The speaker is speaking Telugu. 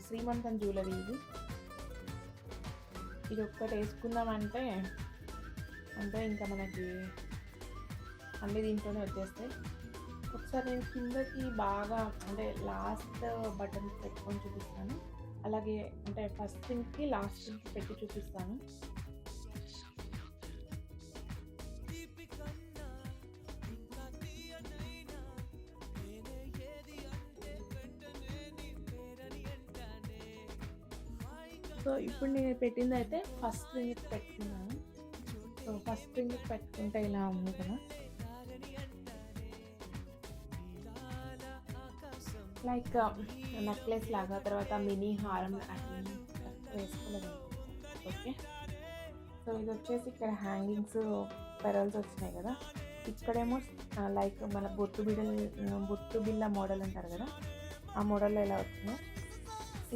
శ్రీమంతం జ్యువెలరీ ఇది ఒక్కటి వేసుకుందామంటే అంటే ఇంకా మనకి అన్ని దీంట్లోనే వచ్చేస్తాయి. ఒకసారి నేను కిందకి బాగా అంటే లాస్ట్ బటన్ పెట్టుకొని చూపిస్తాను, అలాగే అంటే ఫస్ట్ థింగ్కి లాస్ట్ థింగ్కి పెట్టి చూపిస్తాను. సో ఇప్పుడు నేను పెట్టింది అయితే ఫస్ట్ రింగ్ పెట్టుకున్నాను. సో ఫస్ట్ రింగ్ పెట్టుకుంటే ఇలా ఉంది కదా, లైక్ నెక్లెస్ లాగా, తర్వాత మినీ హారం వేసుకోలేదు. ఓకే, సో ఇది వచ్చేసి ఇక్కడ హ్యాంగింగ్స్ పెరల్స్ వచ్చినాయి కదా, ఇక్కడేమో లైక్ మన బొట్టు బిళ్ళ మోడల్ అంటారు కదా, ఆ మోడల్లో ఎలా వచ్చినాయి.